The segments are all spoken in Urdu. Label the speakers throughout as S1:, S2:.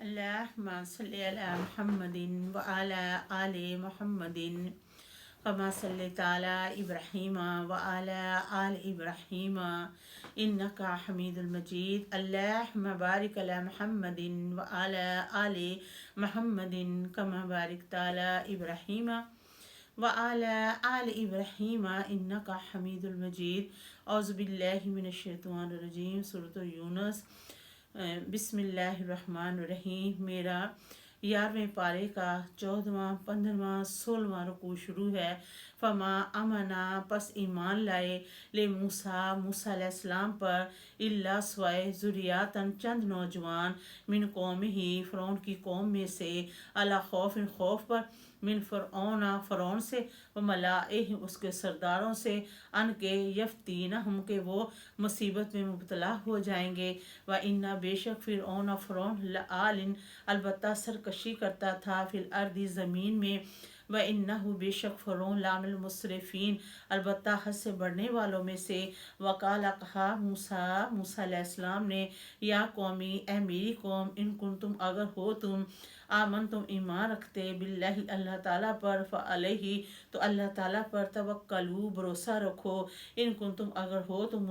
S1: اللهم صل على محمد وعلى آل محمد كما صليت على إبراهيم وعلى آل إبراهيم إنك حميد مجيد. اللهم بارك على محمد وعلى آل محمد كما باركت على إبراهيم وعلى آل إبراهيم إنك حميد مجيد. أعوذ بالله من الشیطان الرجیم. سورۃ یونس. بسم اللہ الرحمن الرحیم. میرا 11ویں پارے کا 14واں 15واں 16واں رکوع شروع ہے. فما امنا پس ایمان لائے لے موسیٰ علیہ السلام پر اللہ سوائے ذریاتن چند نوجوان من قوم ہی فرعون کی قوم میں سے اللہ خوف پر من فرعون سے و ملائہ اس کے سرداروں سے ان کے یفتینہم کہ وہ مصیبت میں مبتلا ہو جائیں گے. و انا بے شک فرعون لعال البتہ سرکشی کرتا تھا فی الارض زمین میں. و انہ بے شک فرعون لامن المسرفین البتہ حد سے بڑھنے والوں میں سے. وقال کہا موسیٰ علیہ السلام نے یا قومی اے میری قوم ان کنتم اگر ہو تم آمن تم ایمان رکھتے باللہ اللہ تعالیٰ پر فعلیہ تو اللہ تعالیٰ پر توکلوا بھروسہ رکھو ان کنتم اگر ہو تم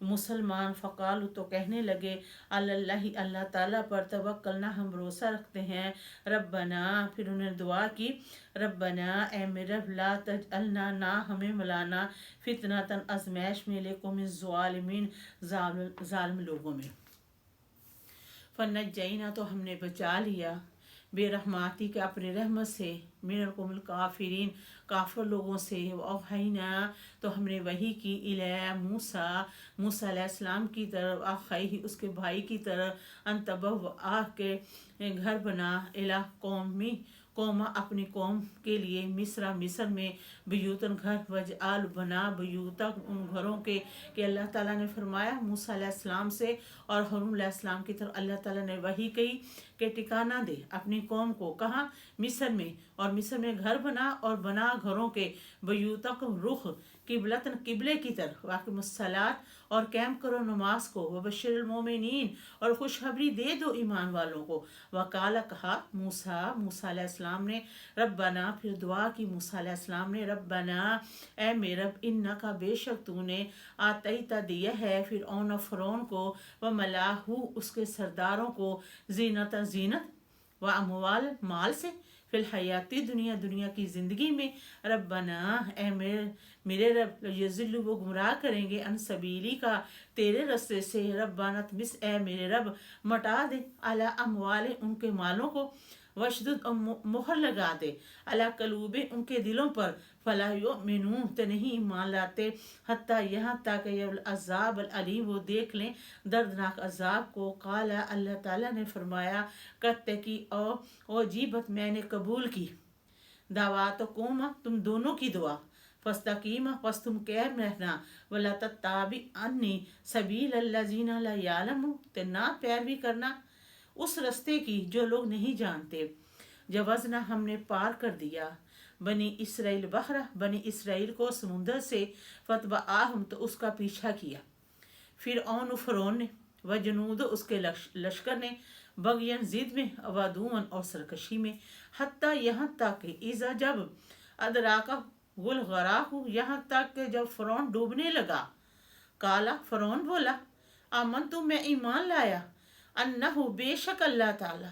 S1: مسلمان فقالوا تو کہنے لگے اللہ اللہ تعالیٰ پر توکلنا ہم بھروسہ رکھتے ہیں. ربنا پھر انہوں نے دعا کی ربنا اے میرے رب لا تجعلنا نہ ہمیں ملانا فتنۃ آزمائش میں لقوم الظالمین ظالم لوگوں میں. فنجینا تو ہم نے بچا لیا بے رحماتی کے اپنے رحمت سے من القوم الکافرین کافر لوگوں سے. اوحینا تو ہم نے وحی کی الی موسیٰ علیہ السلام کی طرف اخیہ اس کے بھائی کی طرف ان تبوآ کے گھر بنا الی قوم اپنی قوم کے لیے مصر میں بیوتن گھر وجعل بنا بیوتک ان گھروں کے کہ اللہ تعالیٰ نے فرمایا موسیٰ علیہ السلام سے اور ہارون علیہ السلام کی طرف اللہ تعالیٰ نے وحی کہی کہ ٹھکانہ دے اپنی قوم کو. کہاں؟ مصر میں. اور مصر میں گھر بنا اور بنا گھروں کے بیوتک رخ قبلتن قبلے کی طرف واقم الصلاۃ اور قائم کرو نماز کو. وبشر المومنین اور خوشخبری دے دو ایمان والوں کو. وقال کہا موسیٰ علیہ السلام نے ربنا پھر دعا کی موسیٰ علیہ السلام نے ربنا اے میرے رب انکا بے شک تو نے آتیتا دیا ہے فرعون کو و ملاہ اس کے سرداروں کو زینت و اموال مال سے فی الحیاتی دنیا کی زندگی میں. ربنا اے میرے رب یضلوا وہ گمراہ کریں گے ان سبیلی کا تیرے رستے سے. ربنا تمس اے میرے رب مٹا دے علی اموال ان کے مالوں کو وشدد مہر لگا دے علی قلوب ان کے دلوں پر فلا یؤمنون تو نہیں ایمان لاتے حتیٰ یہاں تک العذاب العلیم وہ دیکھ لیں دردناک عذاب کو. قال اللہ تعالیٰ نے فرمایا قطعی او جیبت میں نے قبول کی دعواتکم تم دونوں کی دعا فاستقیما پس تم قائم رہنا ولا تتبعوا سبیل الذین لا یعلمون تو نہ پیروی کرنا اس رستے کی جو لوگ نہیں جانتے. جوزنا ہم نے پار کر دیا بنی اسرائیل بحر بنی اسرائیل کو سمندر سے فتبعاہم تو اس کا پیچھا کیا فرعون نے وجنود اس کے لشکر نے بغین ضد میں ودون اور سرکشی میں. حتیٰ یہاں تک کہ اذا جب ادراکہ غلغراہ یہاں تک کہ جب فرعون ڈوبنے لگا. کالا فرعون بولا آمن تو میں ایمان لایا انہ بے شک اللہ تعالی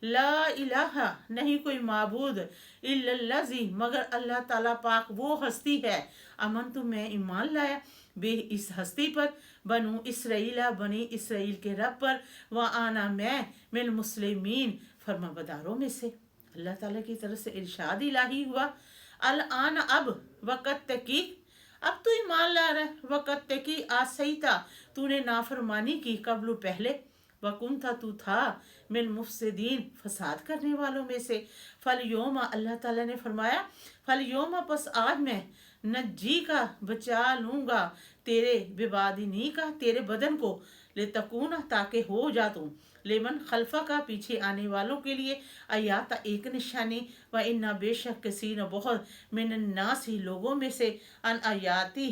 S1: لا الہ نہیں کوئی معبود الا الذی مگر اللہ تعالیٰ پاک وہ ہستی ہے. امن تو میں ایمان لایا بے اس ہستی پر بنو اسرائیل بنی اسرائیل کے رب پر وانا میں من المسلمین فرما بداروں میں سے. اللہ تعالیٰ کی طرف سے ارشاد الہی ہوا الان اب وقت تحقیق اب تو ایمان لا رہا ہے وقت تحقیق آسیتا تو نے نافرمانی کی قبل پہلے وکنت تو تھا من المفسدین فساد کرنے والوں میں سے. فالیوم اللہ تعالیٰ نے فرمایا فالیوم پس آج میں نجی کا بچا لوں گا تیرے ببادنی کا تیرے بدن کو لتکون تاکہ ہو جا تم لمن خلفہ کا پیچھے آنے والوں کے لیے آیات ایک نشانی. و انا بے شک کثیر بہت من الناس ہی لوگوں میں سے ان آیاتی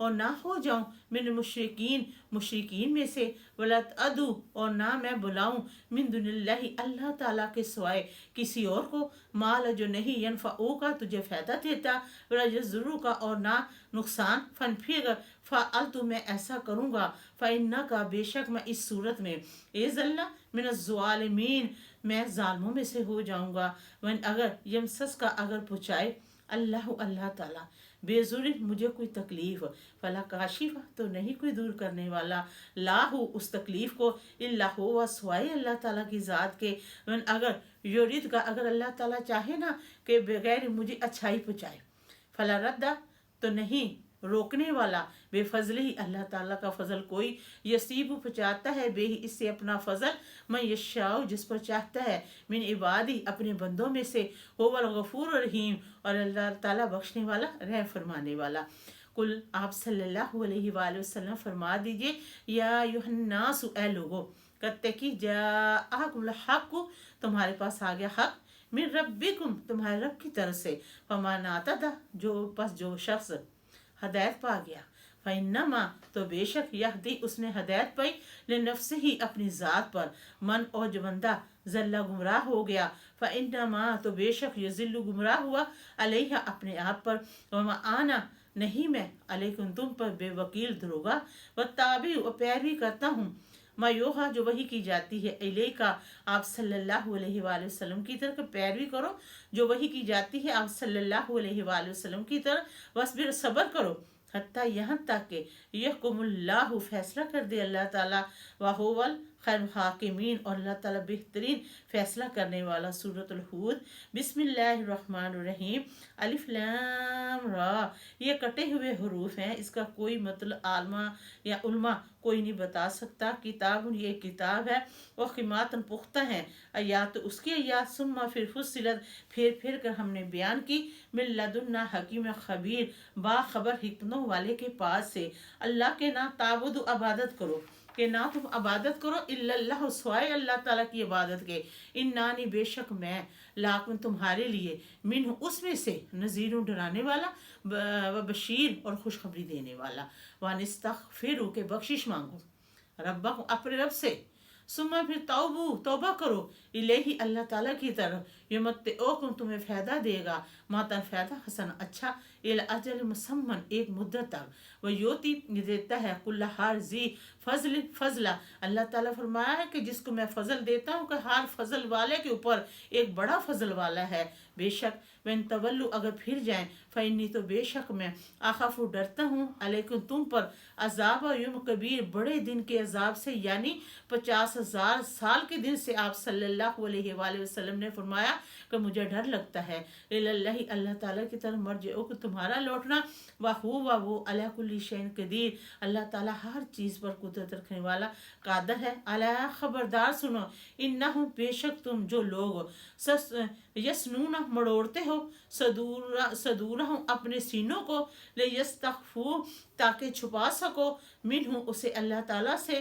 S1: اور نہ ہو جاؤں من مشرکین میں سے، ولا ادعو اور نہ میں بلاؤں من دون اللہ اللہ تعالیٰ کے سوائے کسی اور کو، مال جو نہیں ینفعو کا تجھے فائدہ دیتا، ولا یضرو کا اور نہ نقصان، فن پھر فعلت میں ایسا کروں گا، فإنک بے شک میں اس صورت میں، اذ اللہ من الظالمین میں ظالموں میں سے ہو جاؤں گا، ون اگر یمسس کا اگر پہنچائے اللہ تعالیٰ بے ضرور مجھے کوئی تکلیف، فلا کاشف تو نہیں کوئی دور کرنے والا، لاہو اس تکلیف کو، اللہ ہوا سوائے اللہ تعالیٰ کی ذات کے، من اگر یورید کا اگر اللہ تعالیٰ چاہے نا کہ بغیر مجھے اچھائی پہنچائے، فلا ردا تو نہیں روکنے والا، بے فضل ہی اللہ تعالیٰ کا فضل کوئی، یسیب پہنچاتا ہے بے ہی اس سے اپنا فضل، میں یشاء جس پر چاہتا ہے، من عبادی اپنے بندوں میں سے، هو الغفور الرحیم اور اللہ تعالیٰ بخشنے والا رحم فرمانے والا۔ کل آپ صلی اللہ علیہ وآلہ وسلم فرما دیجئے، یا ایھا الناس اے لوگو، کتکی جاءکم الحق تمہارے پاس آ گیا حق، من ربکم تمہارے رب کی طرف سے، فمن اہتدی جو شخص ہدایت پا گیا، فَإِنَّمَا تو بے شک یہدی اس نے ہدایت پائی، لنفسہ ہی اپنی ذات پر، من اور جو بندہ ذلہ گمراہ ہو گیا، فَإِنَّمَا تو بے شک یضل گمراہ ہوا، علیہ اپنے آپ پر، وما انا نہیں میں علیکم تم پر بے وکیل دروغا، واتبع و پیروی کرتا ہوں، ما یوحا جو وحی کی جاتی ہے، الیکا آپ صلی اللہ علیہ وآلہ وسلم کی طرف پیروی کرو جو وحی کی جاتی ہے آپ صلی اللہ علیہ وآلہ وسلم کی طرف، وصبر صبر کرو، حتیٰ یہاں تک کہ یحکم اللہ فیصلہ کر دے اللہ تعالیٰ، وہو الخیر الحاکمین اور اللہ تعالیٰ بہترین فیصلہ کرنے والا۔ سورۃ الہود۔ بسم اللہ الرحمن الرحیم۔ الف لام را، یہ کٹے ہوئے حروف ہیں، اس کا کوئی مطلب عالمہ یا علماء کوئی نہیں بتا سکتا۔ کتاب یہ کتاب ہے، وہ قیماتن پختہ ہیں، آیات اس کی آیات، ثم پھر فصلت پھر کر ہم نے بیان کی، من لدنا حکیم خبیر باخبر حکمتوں والے کے پاس سے، اللہ کے نہ تعبد عبادت کرو کہ نہ تم عبادت کرو، الا اللہ سوائے اللہ تعالیٰ کی عبادت کے، انانی بے شک میں، لاکم تمہارے لیے، منہ اس میں سے، نذیر ڈرانے والا، و بشیر اور خوشخبری دینے والا، وانستغفروا کہ بخشش مانگو، ربکم اپنے رب سے، ثم پھر توبہ کرو، الیہ اللہ تعالیٰ کی طرف، یمتعکم تمہیں فائدہ دے گا، ماتن فائدہ حسن اچھا، الی اجل مسمن ایک مدت تک، ویوتی دیتا ہے کل ہر ذی فضلہ، اللہ تعالیٰ فرمایا ہے کہ جس کو میں فضل دیتا ہوں کہ ہر فضل والے کے اوپر ایک بڑا فضل والا ہے، بے شک وین تولو اگر پھر جائیں، فإنی تو بے شک میں، اخاف ڈرتا ہوں، علیکم تم پر، عذاب یوم کبیر بڑے دن کے عذاب سے، یعنی 50,000 سال کے دن سے، آپ صلی اللہ علیہ وآلہ وسلم نے فرمایا کہ مجھے ڈر لگتا ہے، اللہ اللہ تعالیٰ کی طرف مرجعکم تمہارا لوٹنا، وہو وہ علی کل شیء قدیر اللہ تعالیٰ ہر چیز پر قدرت رکھنے والا قادر ہے، الا خبردار سنو، انہم بے شک تم جو لوگ یسنون مڑوڑتے ہو، صدورہم اپنے سینوں کو، لیستخفوا تاکہ چھپا سکو، منہ اسے اللہ تعالیٰ سے،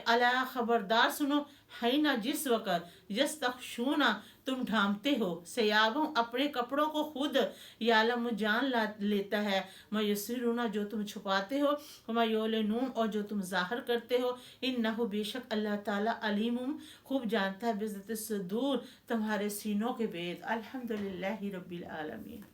S1: الا خبردار سنو، حین جس وقت، یستخشون تم ڈھانپتے ہو، ثیابہم اپنے کپڑوں کو، خود یعلم جان لیتا ہے، ما یسرون جو تم چھپاتے ہو، وما یعلنون اور جو تم ظاہر کرتے ہو، انہ بے شک اللہ تعالیٰ علیم خوب جانتا ہے بذات الصدور تمہارے سینوں کے بید۔ الحمدللہ رب العالمین۔